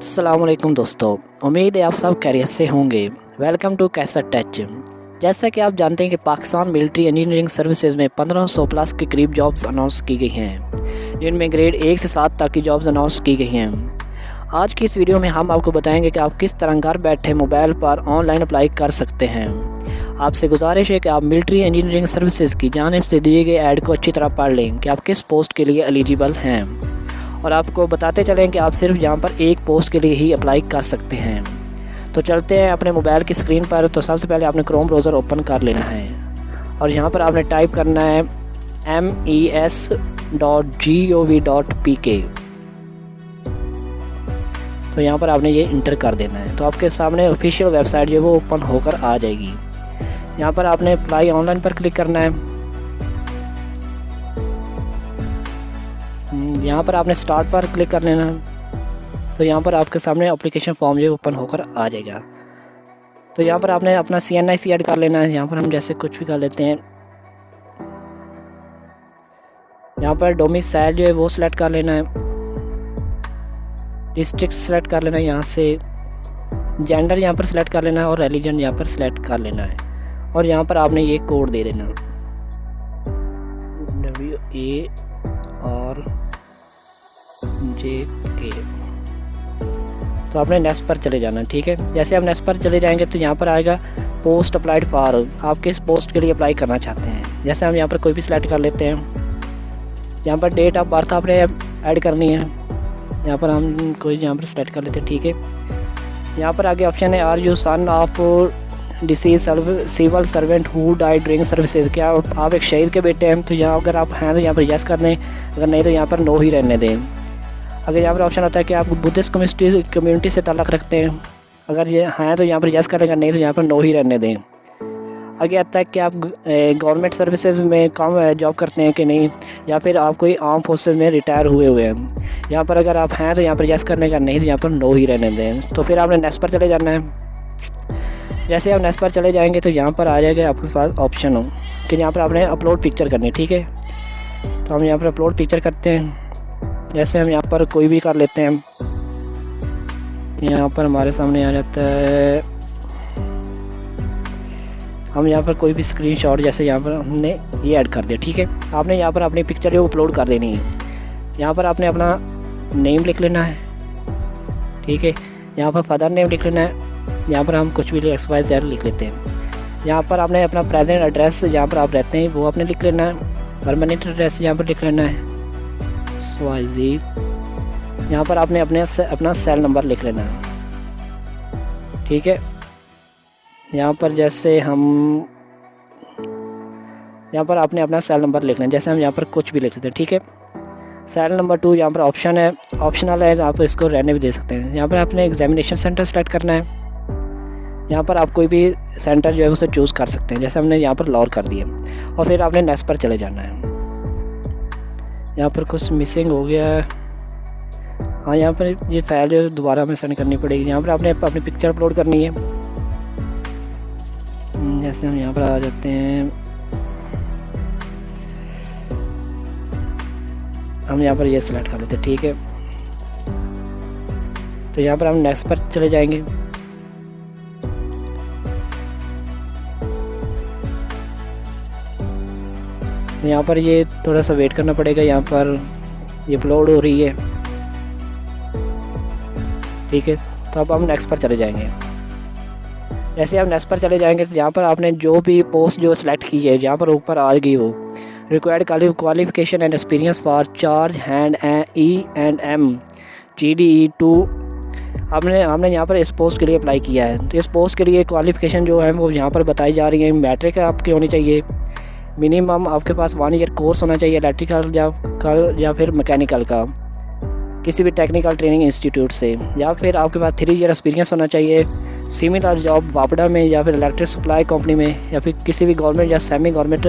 अस्सलामुअलैकुम दोस्तों, उम्मीद है आप सब खैरियत से होंगे। Welcome to cassette touch. जैसा कि आप जानते हैं कि पाकिस्तान मिलिट्री इंजीनियरिंग सर्विसेज में 1500 प्लस के करीब जॉब्स अनाउंस की गई हैं, जिनमें ग्रेड 1 से 7 तक की जॉब्स अनाउंस की गई हैं। आज की इस वीडियो में हम आपको बताएंगे कि आप किस तरह घर बैठे मोबाइल पर ऑनलाइन अप्लाई कर सकते हैं। आपसे गुजारिश है कि आप मिलिट्री इंजीनियरिंग सर्विसेज की जानिब से दिए गए ऐड को अच्छी तरह पढ़ लें कि आप किस पोस्ट के लिए एलिजिबल हैं, और आपको बताते चलें कि आप सिर्फ यहाँ पर एक पोस्ट के लिए ही अप्लाई कर सकते हैं। तो चलते हैं अपने मोबाइल की स्क्रीन पर। तो सबसे पहले आपने क्रोम ब्राउज़र ओपन कर लेना है और यहाँ पर आपने टाइप करना है mes.gov.pk। तो यहाँ पर आपने ये इंटर कर देना है। तो आपके सामने ऑफिशियल वेबसाइट जो है वो ओपन होकर आ जाएगी। यहाँ पर आपने अप्लाई ऑनलाइन पर क्लिक करना है। यहाँ पर आपने स्टार्ट पर क्लिक कर लेना है। तो यहाँ पर आपके सामने एप्लीकेशन फॉर्म जो ओपन होकर आ जाएगा। तो यहाँ पर आपने अपना CNIC ऐड कर लेना है। यहाँ पर हम जैसे कुछ भी कर लेते हैं। यहाँ पर डोमिसाइल जो है वो सिलेक्ट कर लेना है, डिस्ट्रिक्ट सेलेक्ट कर लेना है, यहाँ से जेंडर यहाँ पर सिलेक्ट कर लेना है और रिलीजन यहाँ पर सिलेक्ट कर लेना है। और यहाँ पर आपने ये कोड दे देना WARJK। तो आपने नेक्स्ट पर चले जाना है। ठीक है, जैसे आप नेक्स्ट पर चले जाएंगे तो यहाँ पर आएगा पोस्ट अप्लाइड फॉर। आप किस पोस्ट के लिए अप्लाई करना चाहते हैं। जैसे हम यहाँ पर कोई भी सिलेक्ट कर लेते हैं। यहाँ पर डेट ऑफ बर्थ आपने ऐड करनी है। यहाँ पर हम कोई यहाँ पर सिलेक्ट कर लेते हैं। ठीक है, यहाँ पर आगे ऑप्शन है are you son of deceased civil servant who died during services. क्या आप एक शहीद के बेटे हैं। तो यहाँ अगर आप हैं तो यहाँ पर यस कर लें, अगर नहीं तो यहाँ पर नो ही रहने दें। अगर यहाँ पर ऑप्शन आता है कि आप बुद्धिस्ट कम्युनिटी से ताल्लुक़ रखते हैं, अगर ये हैं तो यहाँ पर यस करेंगे, नहीं तो यहाँ पर नो ही रहने दें। आगे आता है कि आप गवर्नमेंट सर्विसेज में काम जॉब करते हैं कि नहीं, या फिर आप कोई आर्म फोर्सेज में रिटायर हुए हैं। यहाँ पर अगर आप हैं तो यहाँ पर यस करने का, नहीं तो यहाँ पर नो ही रहने दें। तो फिर आपने नेक्स्ट पर चले जाना है। जैसे आप नेक्स्ट पर चले जाएंगे तो यहाँ पर आ जाएगा आपके पास ऑप्शन हो कि यहाँ पर आपने अपलोड पिक्चर करनी है। ठीक है, तो हम यहाँ पर अपलोड पिक्चर करते हैं। जैसे हम यहाँ पर कोई भी कर लेते हैं। यहाँ पर हमारे सामने आ जाता है, हम यहाँ पर कोई भी स्क्रीनशॉट जैसे यहाँ पर हमने ये ऐड कर दिया। ठीक है, आपने यहाँ पर अपनी पिक्चर जो अपलोड कर देनी है। यहाँ पर आपने अपना नेम लिख लेना है। ठीक है, यहाँ पर फादर नेम लिख लेना है। यहाँ पर हम कुछ भी XYZ लिख लेते हैं। यहाँ पर आपने अपना प्रेजेंट एड्रेस जहाँ पर आप रहते हैं वो आपने लिख लेना है। परमानेंट एड्रेस यहाँ पर लिख लेना है XYZ। यहाँ पर आपने अपना सेल नंबर लिख लेना है। ठीक है, यहाँ पर जैसे हम यहाँ पर आपने अपना सेल नंबर लिख लेना, जैसे हम यहाँ पर कुछ भी लिख लेते हैं। ठीक है, सेल नंबर 2 यहाँ पर ऑप्शनल है, आप इसको रहने भी दे सकते हैं। यहाँ पर आपने एग्जामिनेशन सेंटर सेलेक्ट करना है। यहाँ पर आप कोई भी सेंटर जो है उसे चूज़ कर सकते हैं। जैसे हमने यहाँ पर लॉर कर दिया और फिर आपने नेक्स्ट पर चले जाना है। यहाँ पर कुछ मिसिंग हो गया है। हाँ, यहाँ पर ये फाइल जो दोबारा हमें सेंड करनी पड़ेगी। यहाँ पर आपने अपनी पिक्चर अपलोड करनी है। जैसे हम यहाँ पर आ जाते हैं, हम यहाँ पर ये सिलेक्ट कर लेते हैं। ठीक है, तो यहाँ पर हम नेक्स्ट पर चले जाएंगे। यहाँ पर ये थोड़ा सा वेट करना पड़ेगा। यहाँ पर ये अपलोड हो रही है। ठीक है, तो अब हम नेक्स्ट पर चले जाएंगे। जैसे आप नेक्स्ट पर चले जाएंगे तो यहाँ पर आपने जो भी पोस्ट जो सिलेक्ट की है यहाँ पर ऊपर आ गई हो required qualification and experience for charge hand E&M GDE 2। हमने यहाँ पर इस पोस्ट के लिए अप्लाई किया है। तो इस पोस्ट के लिए क्वालिफिकेशन जो है वो यहाँ पर बताई जा रही है। मैट्रिक आपकी होनी चाहिए, मिनिमम आपके पास 1 ईयर कोर्स होना चाहिए इलेक्ट्रिकल या फिर मैकेनिकल का किसी भी टेक्निकल ट्रेनिंग इंस्टीट्यूट से, या फिर आपके पास 3 ईयर एक्सपीरियंस होना चाहिए सिमिलर जॉब वापडा में या फिर इलेक्ट्रिक सप्लाई कंपनी में या फिर किसी भी गवर्नमेंट या सेमी गवर्नमेंट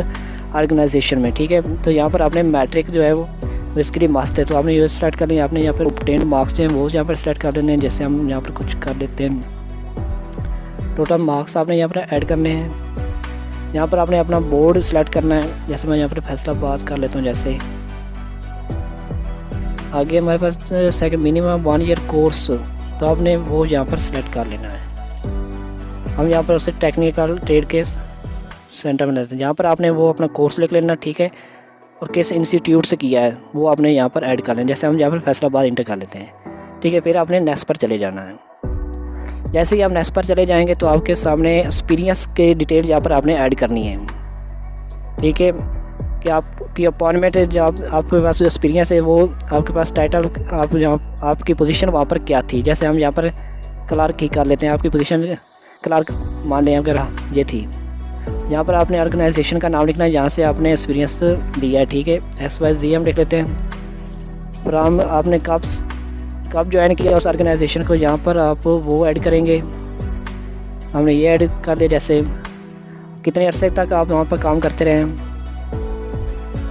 ऑर्गेनाइजेशन में। ठीक है, तो यहाँ पर आपने मैट्रिक जो है वो इसके लिए मस्त है। तो आपने ये सेलेक्ट कर लिया। आपने यहाँ पर ऑब्टेन्ड मार्क्स जो हैं वो यहाँ पर सेलेक्ट कर देने हैं। जैसे हम यहाँ पर कुछ कर लेते हैं, टोटल मार्क्स आपने यहाँ पर ऐड करने हैं। यहाँ पर आपने अपना बोर्ड सेलेक्ट करना है। जैसे मैं यहाँ पर फैसलाबाद कर लेता हूँ। जैसे आगे हमारे पास सेकंड मिनिमम 1 ईयर कोर्स तो आपने वो यहाँ पर सेलेक्ट कर लेना है। हम यहाँ पर उसे टेक्निकल ट्रेड के सेंटर में रहते हैं, यहाँ पर आपने वो अपना कोर्स लिख लेना, ठीक है, और किस इंस्टीट्यूट से किया है वो आपने यहाँ पर ऐड कर लेना। जैसे हम यहाँ पर फैसलाबाद इंटर कर लेते हैं, ठीक है। फिर आपने नेक्स्ट पर चले जाना है। जैसे ही आप नेक्स्ट पर चले जाएंगे तो आपके सामने एक्सपीरियंस के डिटेल यहाँ पर आपने ऐड करनी है, ठीक है, कि आपकी अपॉइंटमेंट है, जो आपके पास जो एक्सपीरियंस है वो आपके पास टाइटल, आप जहाँ आपकी पोजीशन वहाँ पर क्या थी। जैसे हम यहाँ पर क्लार्क ही कर लेते हैं, आपकी पोजीशन क्लार्क मान लें अगर ये थी। यहाँ पर आपने ऑर्गेनाइजेशन का नाम लिखना है जहाँ से आपने एक्सपीरियंस लिया है, ठीक है। SYZ हम लिख लेते हैं। फ्रॉम आपने कब ज्वाइन किया उस ऑर्गेनाइजेशन को, यहाँ पर आप वो ऐड करेंगे। हमने ये ऐड कर लिया, जैसे कितने अरसे तक आप वहाँ पर काम करते रहे,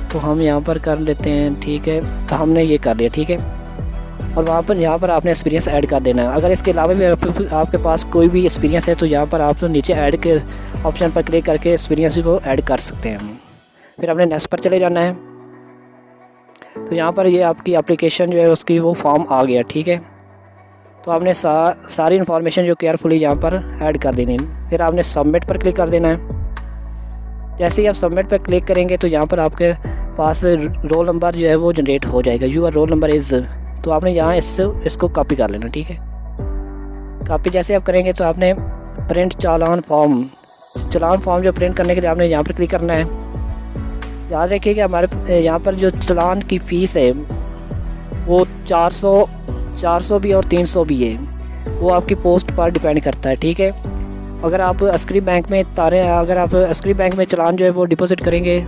तो हम यहाँ पर कर लेते हैं, ठीक है। तो हमने ये कर लिया, ठीक है। और वहाँ पर यहाँ पर आपने एक्सपीरियंस ऐड कर देना है। अगर इसके अलावा भी आपके पास कोई भी एक्सपीरियंस है तो यहाँ पर आप नीचे ऐड के ऑप्शन पर क्लिक करके एक्सपीरियंस को ऐड कर सकते हैं। फिर आपने नेक्स्ट पर चले जाना है। तो यहाँ पर ये आपकी एप्लीकेशन जो है उसकी वो फॉर्म आ गया, ठीक है। तो आपने सारी इन्फॉर्मेशन जो केयरफुली यहाँ पर ऐड कर देनी है। फिर आपने सबमिट पर क्लिक कर देना है। जैसे ही आप सबमिट पर क्लिक करेंगे तो यहाँ पर आपके पास रोल नंबर जो है वो जनरेट हो जाएगा। यूर रोल नंबर इज़, तो आपने यहाँ इसको कॉपी कर लेना, ठीक है। कॉपी जैसे आप करेंगे तो आपने प्रिंट चालान फॉर्म जो प्रिंट करने के लिए आपने यहाँ पर क्लिक करना है। याद रखिए कि हमारे यहाँ पर जो चालान की फ़ीस है वो 400 भी और 300 भी है, वो आपकी पोस्ट पर डिपेंड करता है, ठीक है। अगर आप अस्करी बैंक में चालान जो है वो डिपॉजिट करेंगे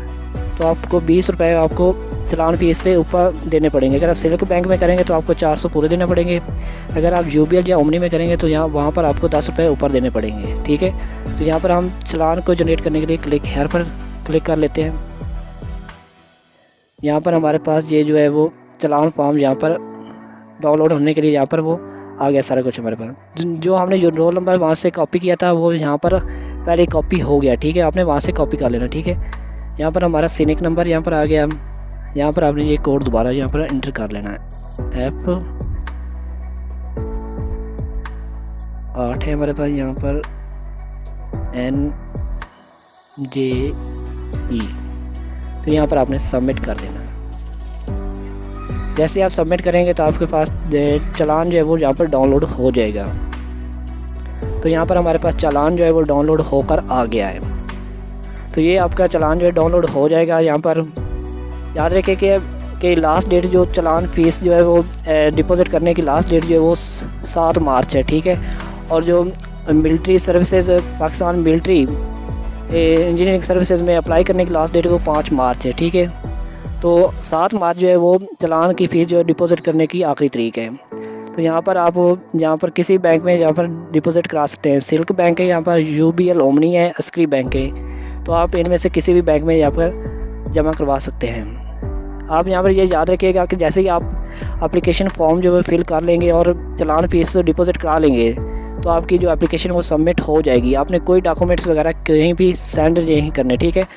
तो आपको 20 रुपये आपको चालान फीस से ऊपर देने पड़ेंगे। अगर आप सिल्क बैंक में करेंगे तो आपको 400 पूरे देने पड़ेंगे। अगर आप UBL या ओमनी में करेंगे तो वहाँ पर आपको 10 रुपये ऊपर देने पड़ेंगे, ठीक है। तो यहाँ पर हम चालान को जनरेट करने के लिए क्लिक हेयर पर क्लिक कर लेते हैं। यहाँ पर हमारे पास ये जो है वो चालान फॉर्म यहाँ पर डाउनलोड होने के लिए यहाँ पर वो आ गया सारा कुछ हमारे पास। जो हमने जो रोल नंबर वहाँ से कॉपी किया था वो यहाँ पर पहले कॉपी हो गया, ठीक है। आपने वहाँ से कॉपी कर लेना, ठीक है। यहाँ पर हमारा सीनिक नंबर यहाँ पर आ गया। यहाँ पर आपने ये कोड दोबारा यहाँ पर एंटर कर लेना है। F8 है हमारे पास यहाँ पर NJE, तो यहाँ पर आपने सबमिट कर देना है। जैसे आप सबमिट करेंगे तो आपके पास चालान जो है वो यहाँ पर डाउनलोड हो जाएगा। तो यहाँ पर हमारे पास चालान जो है वो डाउनलोड होकर आ गया है। तो ये आपका चालान जो है डाउनलोड हो जाएगा। यहाँ पर याद रखें कि लास्ट डेट जो चालान फीस जो है वो डिपॉजिट करने की लास्ट डेट जो है वो 7 मार्च है, ठीक है। और जो military services, Pakistan military engineering services में अप्लाई करने की लास्ट डेट वो 5 मार्च है, ठीक है। तो 7 मार्च जो है वो चालान की फ़ीस जो है डिपॉजिट करने की आखिरी तारीख है। तो यहाँ पर आप किसी बैंक में यहाँ पर डिपॉजिट करा सकते हैं। सिल्क बैंक है, यहाँ पर UBL ओमनी है, अस्करी बैंक है, तो आप इनमें से किसी भी बैंक में यहाँ पर जमा करवा सकते हैं। आप यहाँ पर ये याद रखिएगा कि जैसे ही आप एप्लीकेशन फॉर्म जो है फिल कर लेंगे और चालान फीस डिपॉजिट करा लेंगे तो आपकी जो एप्लीकेशन वो सबमिट हो जाएगी। आपने कोई डॉक्यूमेंट्स वगैरह कहीं भी सेंड नहीं करने, ठीक है।